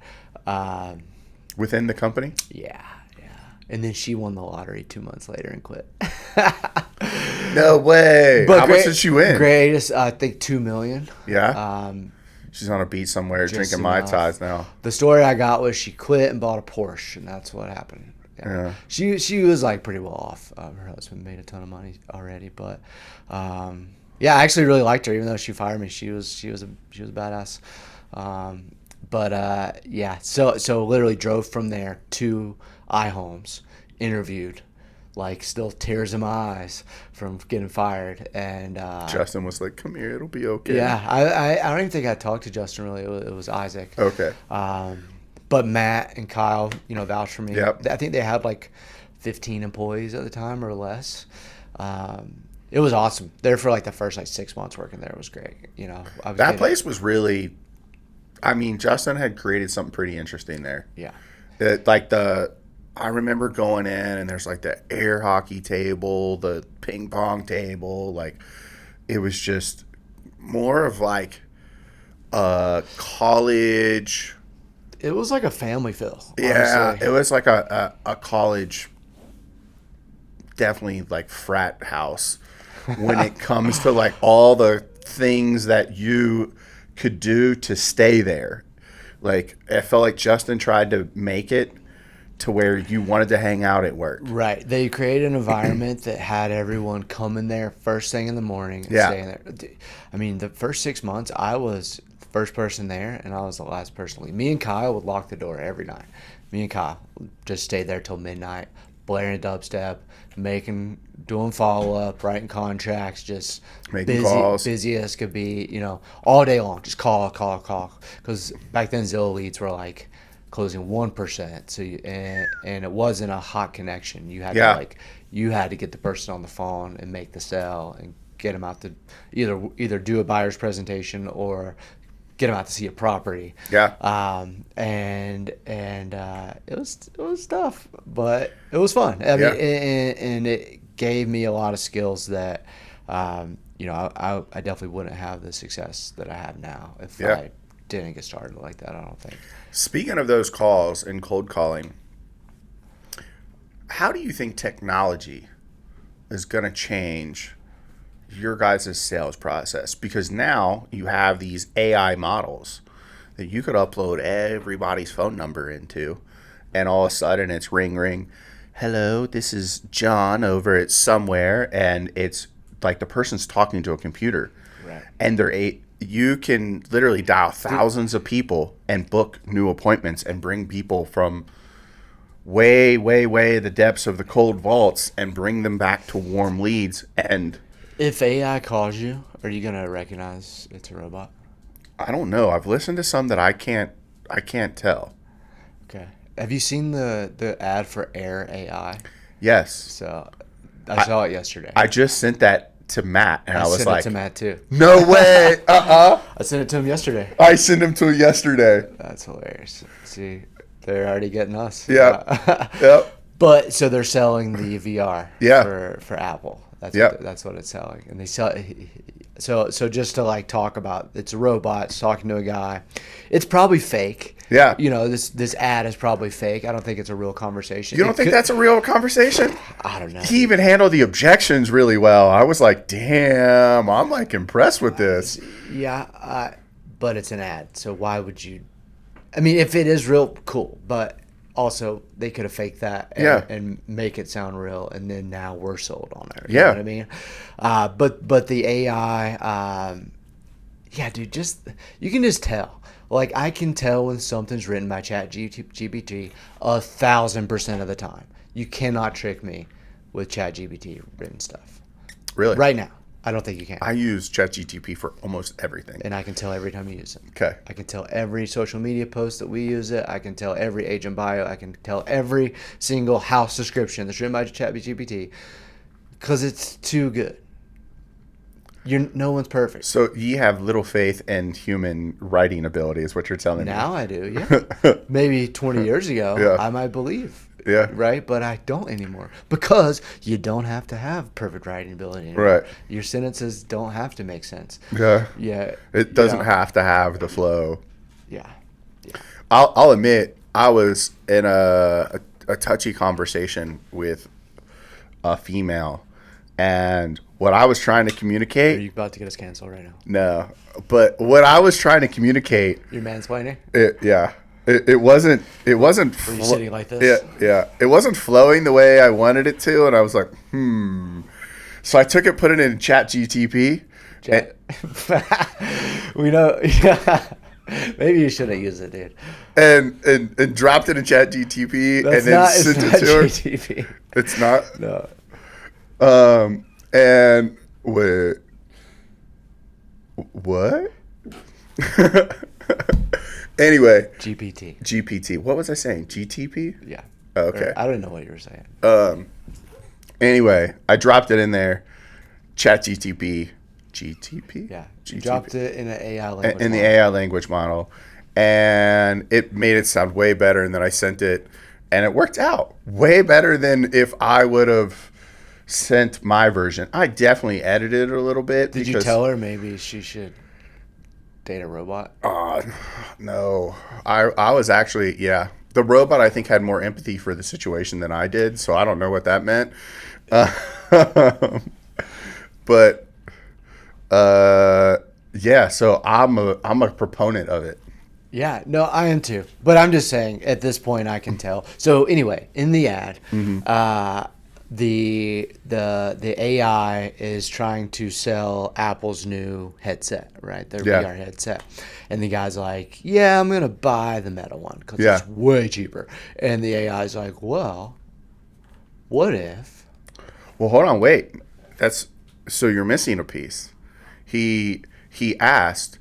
Within the company? Yeah. And then she won the lottery 2 months later and quit. No way. But how much did she win? Greatest, I think $2 million. Yeah. She's on a beach somewhere drinking Mai Tais now. The story I got was she quit and bought a Porsche, and that's what happened. Yeah. She was like pretty well off. Her husband made a ton of money already, but yeah, I actually really liked her, even though she fired me. She was a badass. But yeah, so literally drove from there to iHomes, interviewed, like still tears in my eyes from getting fired. And Justin was like, "Come here, it'll be okay." Yeah, I don't even think I talked to Justin really. It was Isaac. Okay. But Matt and Kyle, vouched for me. Yep. I think they had like 15 employees at the time or less. It was awesome. There for like the first 6 months working there was great. That place was really. I mean, Justin had created something pretty interesting there. Yeah. I remember going in and there's like the air hockey table, the ping pong table. Like, it was just more of like a college. It was like a family feel. Yeah. Honestly. It was like a college, definitely like frat house when it comes to like all the things that you could do to stay there. Like, I felt like Justin tried to make it to where you wanted to hang out at work. Right. They created an environment that had everyone come in there first thing in the morning and stay in there. I mean, the first 6 months, I was the first person there, and I was the last person to leave. Me and Kyle would lock the door every night. Me and Kyle would just stay there till midnight, blaring dubstep, doing follow-up, writing contracts, just making calls. Busy as could be, all day long. Just call. Because back then Zillow leads were like closing 1%. So and it wasn't a hot connection. You had to get the person on the phone and make the sale and get them out to either do a buyer's presentation or get them out to see a property. Yeah. And it was tough, but it was fun. I mean, and it gave me a lot of skills that, I definitely wouldn't have the success that I have now if I didn't get started like that. I don't think. Speaking of those calls and cold calling, how do you think technology is going to change your guys' sales process? Because now you have these AI models that you could upload everybody's phone number into, and all of a sudden it's ring. Hello, this is John over at somewhere, and it's like the person's talking to a computer. Right. And you can literally dial thousands of people and book new appointments and bring people from way the depths of the cold vaults and bring them back to warm leads. And if AI calls you, are you gonna recognize it's a robot? I don't know. I've listened to some that I can't tell. Okay. Have you seen the ad for Air AI? Yes. So I saw it yesterday. I just sent that to Matt, and I was like, I sent it to Matt too. No way. I sent it to him yesterday. I sent him to him yesterday. That's hilarious. See, they're already getting us. Yeah. Yep. But so they're selling the VR for Apple. That's what it's selling, and they sell. So just to talk about, it's a robot. It's talking to a guy. It's probably fake. Yeah. This ad is probably fake. I don't think it's a real conversation. You don't think that's a real conversation? I don't know. He even handled the objections really well. I was like, damn, I'm impressed with this. Yeah, but it's an ad, so why would you? I mean, if it is real, cool. But also they could have faked that and, Yeah. and make it sound real, and then now we're sold on it. You Yeah. know what I mean? But the AI, yeah, dude, just you can just tell. Like I can tell when something's written by ChatGPT 1,000% of the time. You cannot trick me with ChatGPT written stuff. Really? Right now, I don't think you can. I use ChatGPT for almost everything. And I can tell every time you use it. Okay. I can tell every social media post that we use it. I can tell every agent bio. I can tell every single house description that's written by ChatGPT because it's too good. No one's perfect. So you have little faith in human writing ability, is what you're telling me. Now I do, yeah. Maybe 20 years ago, Yeah. I might believe. Yeah. Right? But I don't anymore because you don't have to have perfect writing ability anymore. Right. Your sentences don't have to make sense. Yeah. Yeah. It doesn't have to have the flow. Yeah. Yeah. I'll admit, I was in a touchy conversation with a female, and what I was trying to Are communicate. you about to get us canceled right now? No, but what I was trying to communicate. You're mansplaining? It wasn't. Were you sitting like this? Yeah. It wasn't flowing the way I wanted it to, and I was like, So I took it, put it in ChatGTP. We know. Yeah. Maybe you shouldn't use it, dude. And dropped it in ChatGTP and then sent it to her. GTP. It's not. No. And wait, what? Anyway, GPT. What was I saying? GTP? Yeah. Okay. I don't know what you were saying. Anyway, I dropped it in there. GTP. Yeah. You GTP. dropped it in an AI language In the model. AI language model, and it made it sound way better. And then I sent it, and it worked out way better than if I would have sent my version. I definitely edited it a little bit. Did you tell her maybe she should date a robot? No, I was actually, the robot I think had more empathy for the situation than I did, so I don't know what that meant. But so I'm a proponent of it. Yeah, no, I am too. But I'm just saying, at this point, I can tell. So anyway, in the ad, the AI is trying to sell Apple's new headset, right? Their VR headset. And the guy's like, yeah, I'm going to buy the Meta one because it's way cheaper. And the AI's like, well, what if? Well, hold on, wait. So you're missing a piece. He asked,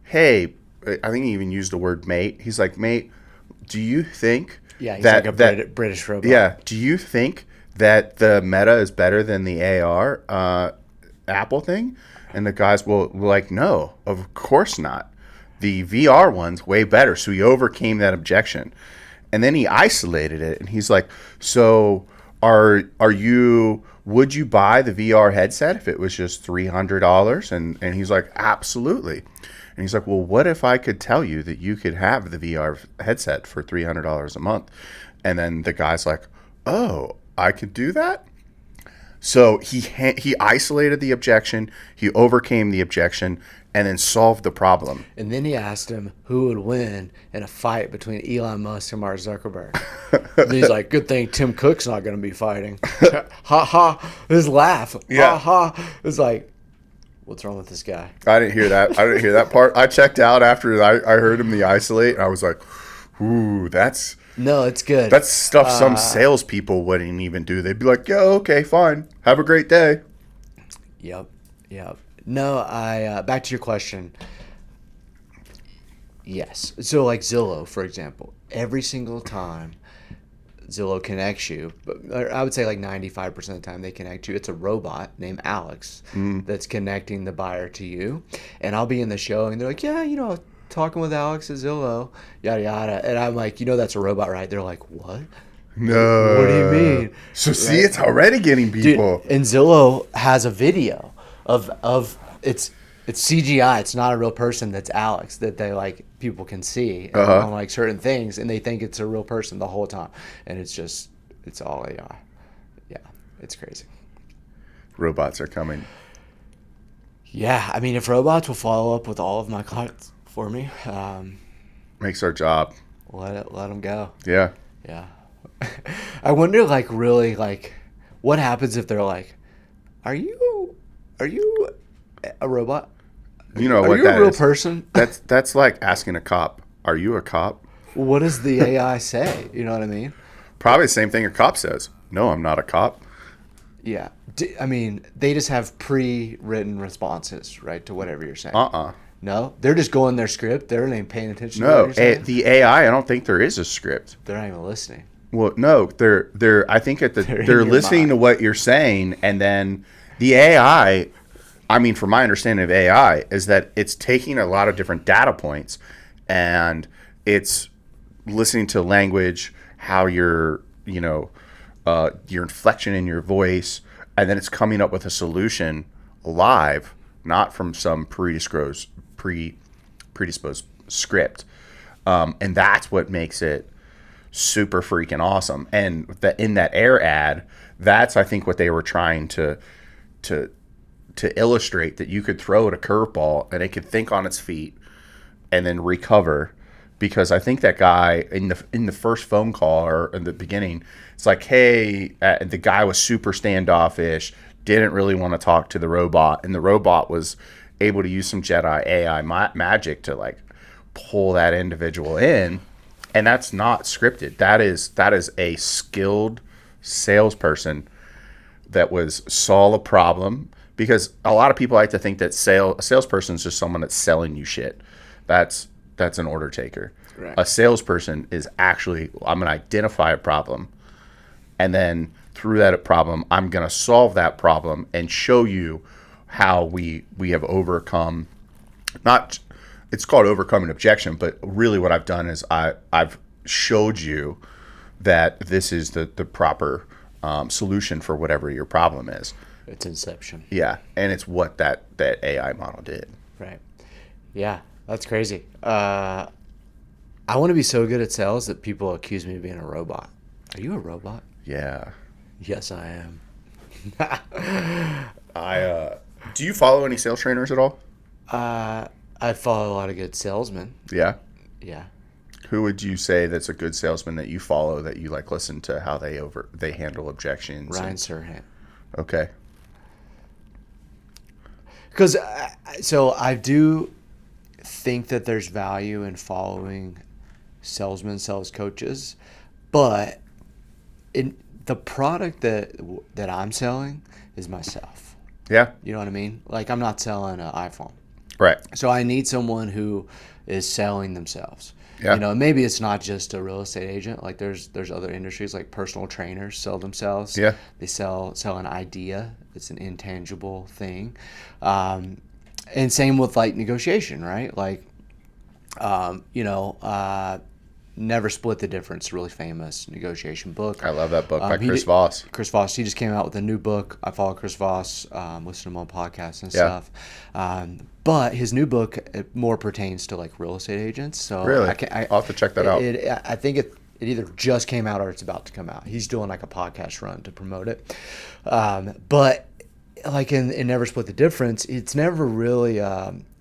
hey, I think he even used the word mate. He's like, mate, do you think he's like a British robot. Yeah, do you think that the Meta is better than the AR Apple thing? And the guys were like, no, of course not. The VR one's way better. So he overcame that objection. And then he isolated it, and he's like, so would you buy the VR headset if it was just $300? And he's like, absolutely. And he's like, well, what if I could tell you that you could have the VR headset for $300 a month? And then the guy's like, oh, I could do that? So he isolated the objection, he overcame the objection, and then solved the problem. And then he asked him who would win in a fight between Elon Musk and Mark Zuckerberg. And he's like, good thing Tim Cook's not going to be fighting. Ha ha. His laugh. Yeah. Ha ha. It's like, what's wrong with this guy? I didn't hear that part. I checked out after I heard him isolate, and I was like, ooh, No, it's good. That's stuff some salespeople wouldn't even do. They'd be like, "Yo, okay, fine. Have a great day." Yep. No, back to your question. Yes. So like Zillow, for example, every single time Zillow connects you, but I would say like 95% of the time they connect you, it's a robot named Alex that's connecting the buyer to you. And I'll be in the show and they're like, yeah, talking with Alex at Zillow, yada yada. And I'm like, that's a robot, right? They're like, what? No. What do you mean? So see, it's already getting people. Dude, and Zillow has a video of it's CGI. It's not a real person. That's Alex that they like people can see on like certain things, and they think it's a real person the whole time, and it's all AI. Yeah, it's crazy. Robots are coming. Yeah, I mean, if robots will follow up with all of my clients for me, Makes our job. let them go. Yeah. Yeah. I wonder, like, really, like, what happens if they're like, are you a robot? You know Are what you a that real is? person? That's like asking a cop, "Are you a cop?" What does the AI say? You know what I mean? Probably the same thing a cop says. No, I'm not a cop. Yeah. I mean, they just have pre-written responses, right, to whatever you're saying. No, they're just going their script. They're not even paying attention to what No, you're saying. the AI. I don't think there is a script. They're not even listening. Well, no, they're. I think they're in your listening mind. to what you're saying, and then the AI. I mean, from my understanding of AI, is that it's taking a lot of different data points, and it's listening to language, how your your inflection in your voice, and then it's coming up with a solution live, not from some predisposed script, and that's what makes it super freaking awesome. And in that air ad, that's I think what they were trying to illustrate, that you could throw it a curveball and it could think on its feet and then recover. Because I think that guy in the first phone call or in the beginning, it's like, hey, the guy was super standoffish, didn't really want to talk to the robot, and the robot was able to use some Jedi AI magic to like pull that individual in, and that's not scripted. That is a skilled salesperson that saw a problem. Because a lot of people like to think that a salesperson is just someone that's selling you shit. That's an order taker. Right. A salesperson is actually, I'm going to identify a problem, and then through that problem, I'm going to solve that problem and show you how we have overcome. Not, it's called overcoming objection, but really what I've done is I've showed you that this is the proper solution for whatever your problem is. It's Inception. Yeah, and it's what that AI model did. Right. Yeah, that's crazy. I want to be so good at sales that people accuse me of being a robot. Are you a robot? Yeah. Yes, I am. Do you follow any sales trainers at all? I follow a lot of good salesmen. Yeah. Yeah. Who would you say that's a good salesman that you follow, that you like listen to how they handle objections? Ryan Serhant. Okay. Because so I do think that there's value in following salesmen, sales coaches, but in the product that I'm selling is myself. Yeah. You know what I mean? Like, I'm not selling an iPhone. Right. So I need someone who is selling themselves. Yeah. You know, maybe it's not just a real estate agent. Like, there's other industries, like personal trainers sell themselves. Yeah. They sell an idea. It's an intangible thing. And same with like negotiation, right? Like, Never Split the Difference, really famous negotiation book. I love that book by Chris Voss. Chris Voss, he just came out with a new book. I follow Chris Voss, listen to him on podcasts and Yeah. stuff. But his new book, it more pertains to like real estate agents. So Really? I'll have to check that out. I think it either just came out or it's about to come out. He's doing like a podcast run to promote it. But like in Never Split the Difference, it's never really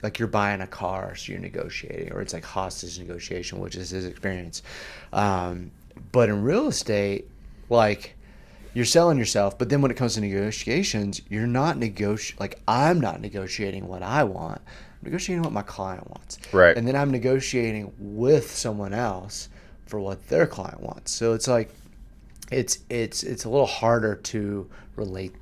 like you're buying a car, so you're negotiating, or it's like hostage negotiation, which is his experience. But in real estate, like, you're selling yourself, but then when it comes to negotiations, you're not like, I'm not negotiating what I want. I'm negotiating what my client wants. Right. And then I'm negotiating with someone else for what their client wants. So it's like, it's a little harder to relate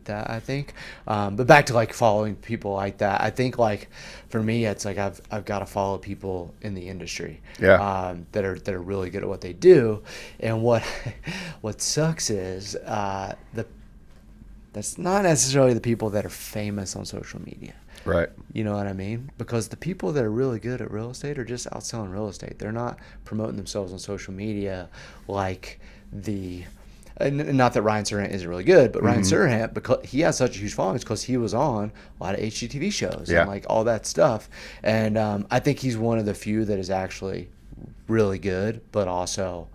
that, I think. But back to like following people like that, I think like for me, it's like I've got to follow people in the industry, Yeah. that are really good at what they do. And what sucks is that's not necessarily the people that are famous on social media. Right. You know what I mean? Because the people that are really good at real estate are just out selling real estate. They're not promoting themselves on social media like not that Ryan Serhant isn't really good, but Ryan Serhant, because he has such a huge following, because he was on a lot of HGTV shows and like all that stuff. And I think he's one of the few that is actually really good, but also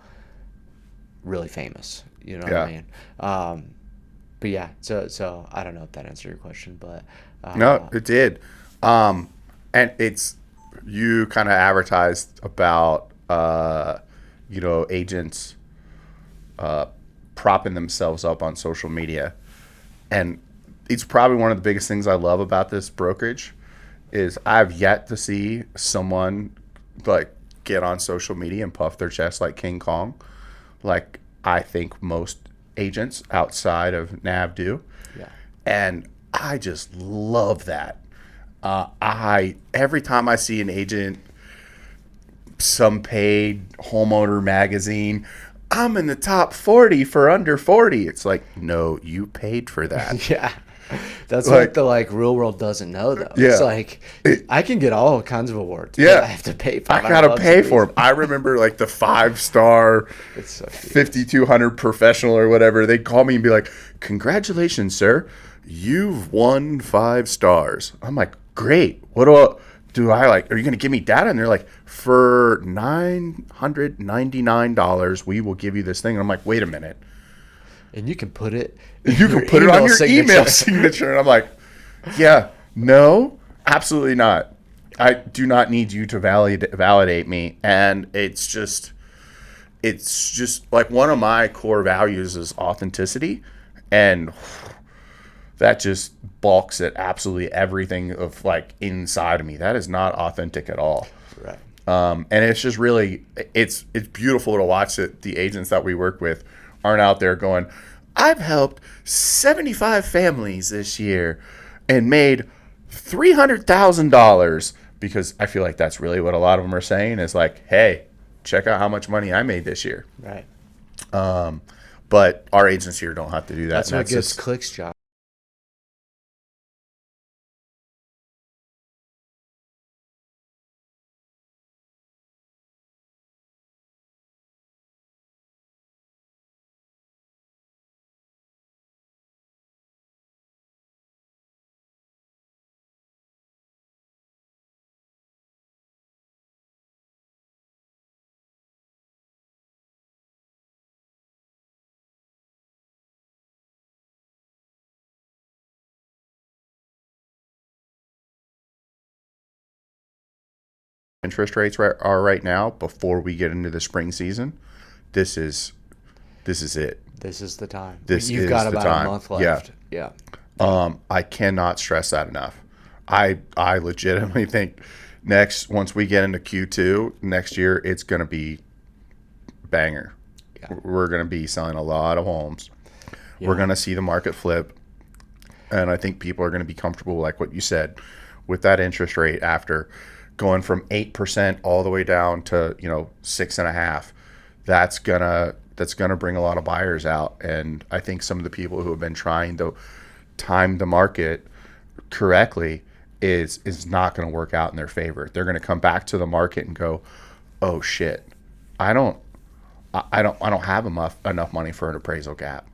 really famous. You know what I mean? But yeah, so I don't know if that answered your question, but no, it did. And it's, you kind of advertised about agents propping themselves up on social media. And it's probably one of the biggest things I love about this brokerage is I've yet to see someone like get on social media and puff their chest like King Kong, like I think most agents outside of NAV do. Yeah. And I just love that. Every time I see an agent, some paid homeowner magazine, I'm in the top 40 for under 40. It's like, no, you paid for that. Yeah. That's what the real world doesn't know though. Yeah. It's like I can get all kinds of awards. Yeah. But I have to pay. I gotta pay for them. I remember like the 5-star, so 5,200 professional or whatever. They'd call me and be like, "Congratulations, sir, you've won 5 stars." I'm like, "Great. What do I like? Are you gonna give me data?" And they're like, "For $999, we will give you this thing." And I'm like, "Wait a minute." And you can put it. You can put it on your email signature. And I'm like, yeah, no, absolutely not. I do not need you to validate me. And it's just like one of my core values is authenticity. And that just balks at absolutely everything of like inside of me. That is not authentic at all. Right. And it's just really, it's beautiful to watch that the agents that we work with aren't out there going, I've helped 75 families this year and made $300,000, because I feel like that's really what a lot of them are saying is like, hey, check out how much money I made this year. Right. But our agents here don't have to do that. That's what gets clicks, Josh. Interest rates are right now before we get into the spring season. This is it. This is the time. You've got about a month left. Yeah. I cannot stress that enough. I legitimately think once we get into Q2 next year, it's going to be banger. Yeah. We're going to be selling a lot of homes. Yeah. We're going to see the market flip. And I think people are going to be comfortable, like what you said, with that interest rate after going from 8% all the way down to 6.5%. That's gonna bring a lot of buyers out. And I think some of the people who have been trying to time the market correctly is not going to work out in their favor. They're going to come back to the market and go, oh shit, I don't have enough money for an appraisal gap.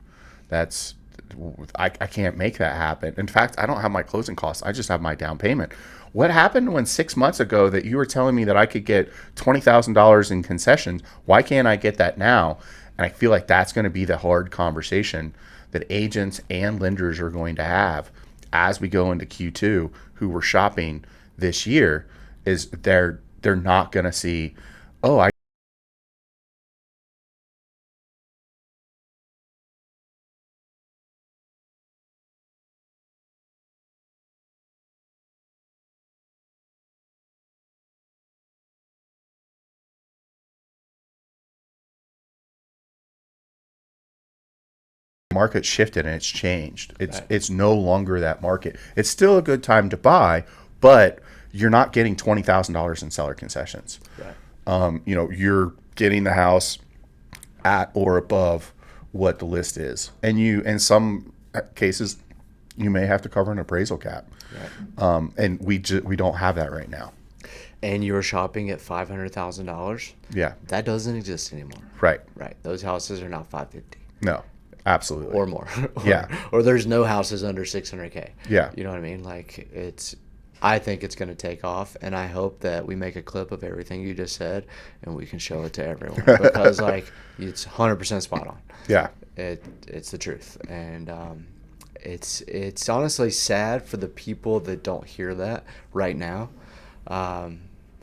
I can't make that happen. In fact, I don't have my closing costs. I just have my down payment. What happened when 6 months ago that you were telling me that I could get $20,000 in concessions? Why can't I get that now? And I feel like that's going to be the hard conversation that agents and lenders are going to have as we go into Q2, who were shopping this year, is they're not going to see, oh, I market shifted and it's changed. It's no longer that market. It's still a good time to buy, but you're not getting $20,000 in seller concessions. Right. You're getting the house at or above what the list is, and in some cases you may have to cover an appraisal cap. Right. And we don't have that right now. And you're shopping at $500,000. Yeah, that doesn't exist anymore. Right. Those houses are now $550,000. No. Absolutely. Or more. Yeah. Or there's no houses under $600K. Yeah. You know what I mean? Like I think it's going to take off, and I hope that we make a clip of everything you just said and we can show it to everyone, because it's 100% spot on. Yeah. It's the truth. And it's honestly sad for the people that don't hear that right now.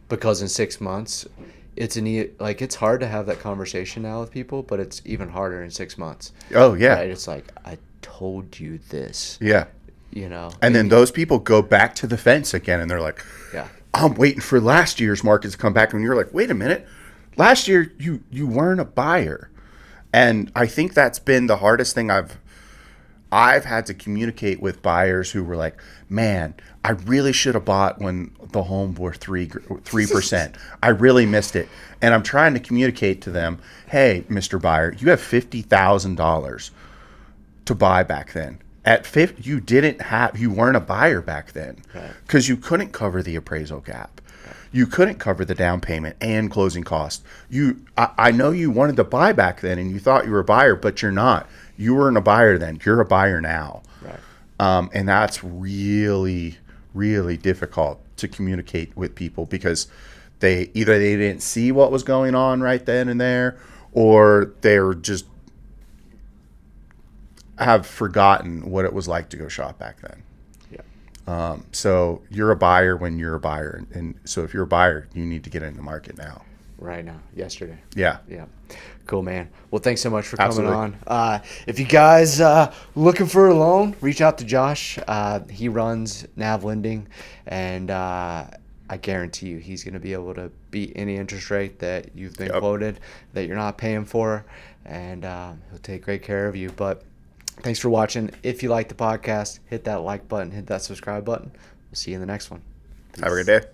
Because in 6 months, it's hard to have that conversation now with people, but it's even harder in 6 months. Oh yeah. Right? It's like, I told you this. Yeah. You know. And then those people go back to the fence again, and they're like, yeah, I'm waiting for last year's market to come back. And you're like, wait a minute, last year you weren't a buyer. And I think that's been the hardest thing I've had to communicate with buyers who were like, man, I really should have bought when the home were 3%. I really missed it. And I'm trying to communicate to them, hey, Mr. Buyer, you have $50,000 to buy back then. At 50, you weren't a buyer back then because you couldn't cover the appraisal gap. You couldn't cover the down payment and closing costs. I know you wanted to buy back then and you thought you were a buyer, but you're not. You weren't a buyer then. You're a buyer now. Right. And that's really, really difficult to communicate with people because they didn't see what was going on right then and there, or they're just have forgotten what it was like to go shop back then. So you're a buyer when you're a buyer. And so if you're a buyer, you need to get in the market now. Right now. Yesterday. Yeah. Yeah. Cool, man. Well, thanks so much for coming on. If you guys looking for a loan, reach out to Josh. He runs NAV Lending, and I guarantee you he's going to be able to beat any interest rate that you've been quoted, that you're not paying for, and he'll take great care of you. But thanks for watching. If you like the podcast, hit that like button, hit that subscribe button. We'll see you in the next one. Peace. Have a good day.